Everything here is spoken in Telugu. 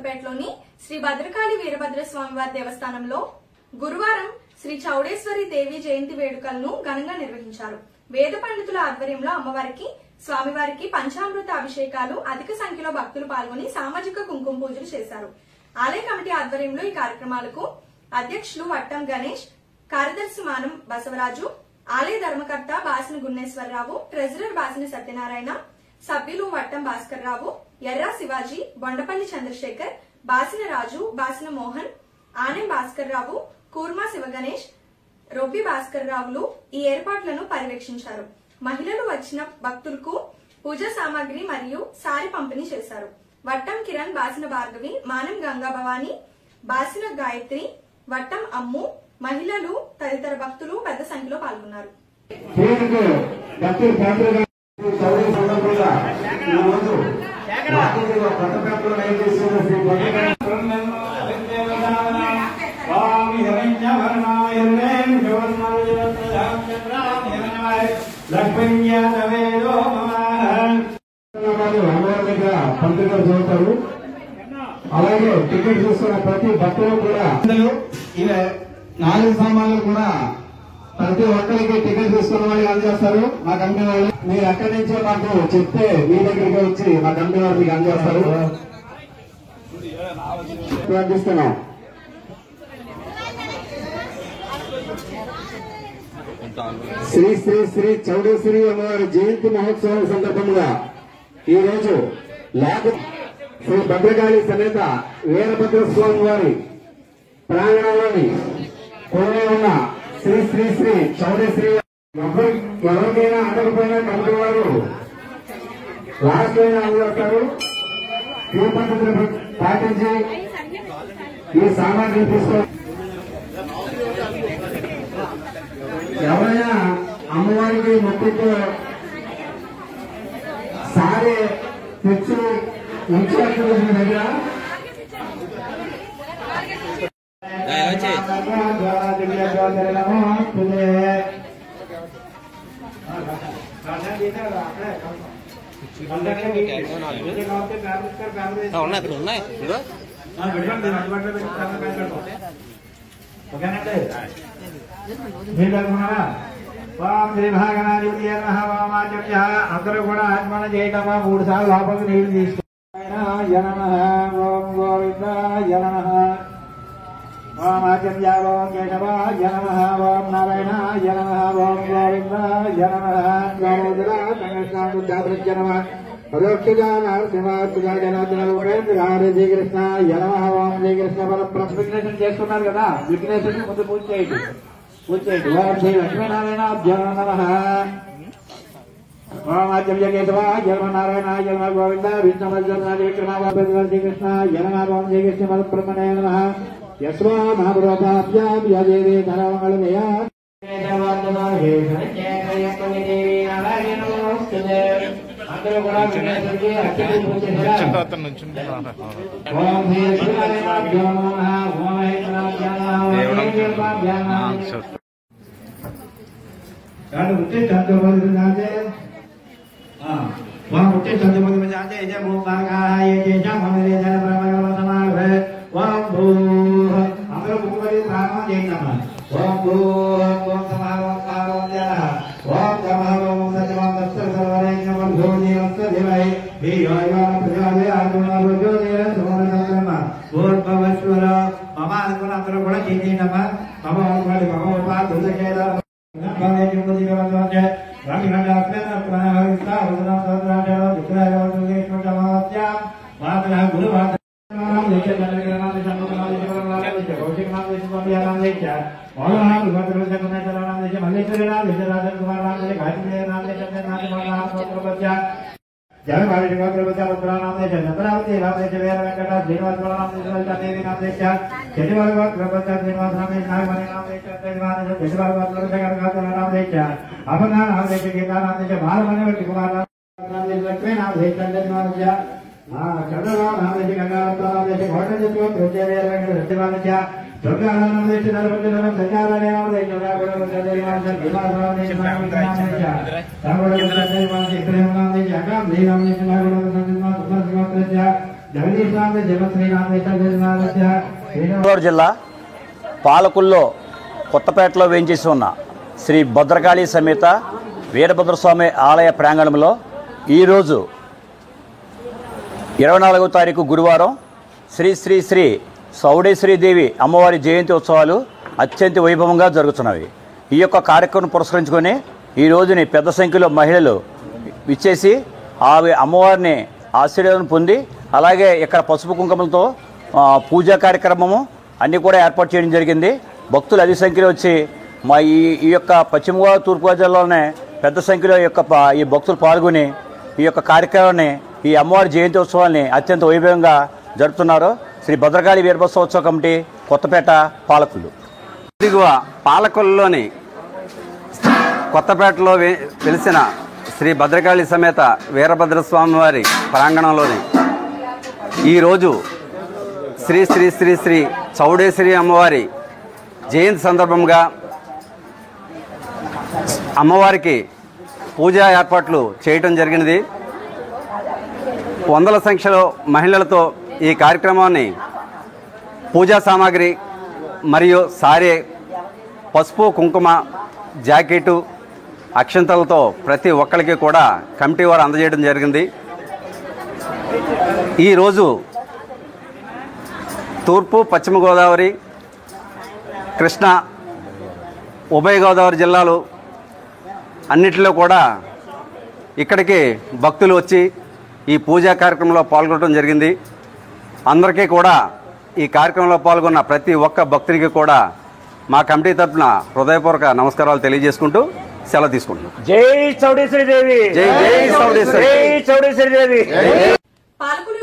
కొత్తపేటలోని శ్రీ భద్రకాళి వీరభద్ర స్వామివారి దేవస్థానంలో గురువారం శ్రీ చౌడేశ్వరి దేవి జయంతి వేడుకలను ఘనంగా నిర్వహించారు. వేద పండితుల ఆధ్వర్యంలో అమ్మవారికి స్వామివారికి పంచామృత అభిషేకాలు, అధిక సంఖ్యలో భక్తులు పాల్గొని సామాజిక కుంకుమ పూజలు చేశారు. ఆలయ కమిటీ ఆధ్వర్యంలో ఈ కార్యక్రమాలకు అధ్యక్షులు వట్టం గణేష్, కార్యదర్శి మానం బసవరాజు, ఆలయ ధర్మకర్త బాసిన గున్నేశ్వరరావు, ట్రెజరర్ బాసిన సత్యనారాయణ, సభ్యులు వట్టం భాస్కర్ రావు, ఎర్రా శివాజీ, బొండపల్లి చంద్రశేఖర్, బాసిన రాజు, బాసిన మోహన్, ఆనెం భాస్కర్ రావు, కూర్మా శివగణేష్, రొబ్బి భాస్కర్ రావులు ఈ ఏర్పాట్లను పర్యవేక్షించారు. మహిళలు వచ్చిన భక్తులకు పూజా సామాగ్రి మరియు సారి పంపిణీ చేశారు. వట్టం కిరణ్, బాసిన భార్గవి, మానం గంగా భవాని, బాసిన గాయత్రి, వట్టం అమ్ము, మహిళలు తదితర భక్తులు పెద్ద సంఖ్యలో పాల్గొన్నారు. పండుగలు చదువుతారు. అలాగే టికెట్ తీసుకున్న ప్రతి భక్తులు కూడా 4 సామాన్లు కూడా ప్రతి ఒక్కరికి టికెట్ తీసుకున్న వాళ్ళకి అందజేస్తారు. మా కంపెనీ వాళ్ళు మీరు అక్కడి నుంచే మాకు చెప్తే మీ దగ్గరికి వచ్చి మా కంపెనీ వాళ్ళు మీకు అందజేస్తారు. ప్రార్థిస్తున్నాం. శ్రీ శ్రీ శ్రీ చౌడేశ్వరి అమ్మవారి జయంతి మహోత్సవం సందర్భంగా ఈ రోజు శ్రీ భద్రకాళి సమేత వీరభద్ర స్వామి వారి ప్రాంగణంలోని కొనే ఉన్న శ్రీ శ్రీ శ్రీ చౌడేశ్వరి ఎవరికైనా అందకపోయినా కంపెనీ వారు లాస్ట్ అయినా అందజేస్తారు. ఈ పద్ధతులు పాటించి ఈ సామాగ్రి తీసుకో. ఎవరైనా అమ్మవారికి మొక్కుతో సారే తెచ్చి ఉంచారు మీ దగ్గర అందరూ కూడా ఆత్మన చేయటమా 3 సార్లు లోపలికి నీళ్లు తీసుకున్నాయ ఓం గోవిందాయ నమః, ఓం ఆచర్యాయ ఓం కేశవాయ నమః, ఓం నారాయణాయ నమః, ఓం గోవిందాయ నమః, గోవిందాయ నమః, శ్రీకృష్ణాయ నమః, ఓం శ్రీకృష్ణ విఘ్నేశ్వరం చేస్తున్నారు కదా, విఘ్నేశ్వరుని ముందు పూజ చేయండి. ఓం శ్రీ లక్ష్మీనారాయణాభ్యో నమః, ఓం ఆచర్య కేశవాయ నమః, నారాయణాయ నమః, గోవింద శ్రీకృష్ణాయ నమః, ఓం శ్రీకృష్ణ పరబ్రహ్మణే నమః, యస్వా మహాపురోపాభ్యాం యదేవే ధనమంగళమయా అందరూ కూడా విఘ్నేశ్వరుడికి అత్యంత పూజ చేశారు. ఓం శ్రీ లక్ష్మీనారాయణాభ్యో నమః, ఓం మహేశ్వరాభ్యో నమః, ఓం శ్రీకృష్ణాభ్యో నమః. उठे चंद्रपद में जाते वहाँ उठे चंद्रपद में जाते जब वो काकाय जैसा हमारे जन ब्रह्म समाल है वहाँ भू हम लोग भूखरी प्राणों जैसा मन वहाँ भू वहाँ समारोह कारों जरा वहाँ समारोह सचवान दस्तर सरवरे नमन भोजी वस्त्र दिवाई भी योजना प्रजाले आत्मा रोजो देर सुमन चंद्रमा भूत भवश्वर अमान को ना अंदर बड़ा चीज़ नमन अमान वाले भगवान पास हो सकेगा Bangsa Jumlah Jika Bangsa Rami Handa Akhirnya Pernah Harista Usaha Saudara Jala Dukra Jala Dukra Jala Mahatya Mahatya Guru Bhata Nam Desa Jala Jala Desa Nam Desa Jala Desa Kaushik Nam Desa Swami Nam Desa Maulah Nam Desa Desa Kuna Jala Nam Desa Malleshwari Nam Desa Rajan Kumar Nam Desa Gayatri Nam Desa Nam Desa Nam Desa Baca Jala Bhari Jala Baca Putra Nam Desa Natravati Nam Desa Vera Venkata Srinivas Nam Desa Lalita Devi Nam Desa Jadiwal Baca Srinivas Nam Desa Nagmani Nam Desa Jadiwal Baca Nam Desa Apana Nam Desa Gita Nam Desa Bharamani Kumar Nam Desa Lakshmi Nam Desa Nam Desa Chandra Nam Desa Ganga Nam Desa Ghota Desa Prajya Vera Venkata Nam Desa Durga Nam Desa Narvati Nam Sanjara Nam Desa Durga Nam Desa Nam Desa Bhimar Nam Desa Nam Desa Sarvada Nam Desa Nam Desa Nam Desa Agam Nam Desa Nam Desa Nam Desa Godavari జిల్లా పాలకుల్లో కొత్తపేటలో వేయించేసి ఉన్న శ్రీ భద్రకాళి సమేత వీరభద్రస్వామి ఆలయ ప్రాంగణంలో ఈరోజు 24వ తారీఖు గురువారం శ్రీ శ్రీ శ్రీ చౌడేశ్వరీదేవి అమ్మవారి జయంతి ఉత్సవాలు అత్యంత వైభవంగా జరుగుతున్నవి. ఈ యొక్క కార్యక్రమం పురస్కరించుకొని ఈ రోజుని పెద్ద సంఖ్యలో మహిళలు విచ్చేసి అమ్మవారిని ఆశీర్వాదం పొంది అలాగే ఇక్కడ పసుపు కుంకుమలతో పూజా కార్యక్రమము అన్నీ కూడా ఏర్పాటు చేయడం జరిగింది. భక్తులు అధిక సంఖ్యలో వచ్చి మా ఈ యొక్క పశ్చిమ గోదావరి తూర్పుగోదావరి జిల్లాలోనే పెద్ద సంఖ్యలో ఈ భక్తులు పాల్గొని ఈ యొక్క కార్యక్రమాన్ని ఈ అమ్మవారి జయంతి ఉత్సవాన్ని అత్యంత వైభవంగా జరుపుతున్నారు. శ్రీ భద్రకాళి వీరభద్రోత్సవ కమిటీ కొత్తపేట పాలకులు. దిగువ పాలకుల్లోని కొత్తపేటలో వెలిసిన శ్రీ భద్రకాళి సమేత వీరభద్రస్వామి వారి ప్రాంగణంలోని ఈరోజు శ్రీ శ్రీ శ్రీ శ్రీ చౌడేశ్వరి అమ్మవారి జయంతి సందర్భంగా అమ్మవారికి పూజా ఏర్పాట్లు చేయటం జరిగినది. వందల సంఖ్యలో మహిళలతో ఈ కార్యక్రమాన్ని పూజా సామాగ్రి మరియు సారే, పసుపు కుంకుమ, జాకెటు, అక్షంతలతో ప్రతి ఒక్కరికి కూడా కమిటీ వారు అందజేయడం జరిగింది. ఈరోజు తూర్పు, పశ్చిమ గోదావరి, కృష్ణా, ఉభయ గోదావరి జిల్లాలు అన్నిటిలో కూడా ఇక్కడికి భక్తులు వచ్చి ఈ పూజా కార్యక్రమంలో పాల్గొనడం జరిగింది. అందరికీ కూడా ఈ కార్యక్రమంలో పాల్గొన్న ప్రతి ఒక్క భక్తునికి కూడా మా కమిటీ తరఫున హృదయపూర్వక నమస్కారాలు తెలియజేసుకుంటూ సెలవు తీసుకుంటున్నాం. జై చౌడేశ్వరీదేవి. జై జై చౌడేశ్వరి. జై చౌడేశ్వరీదేవి. పాలకులు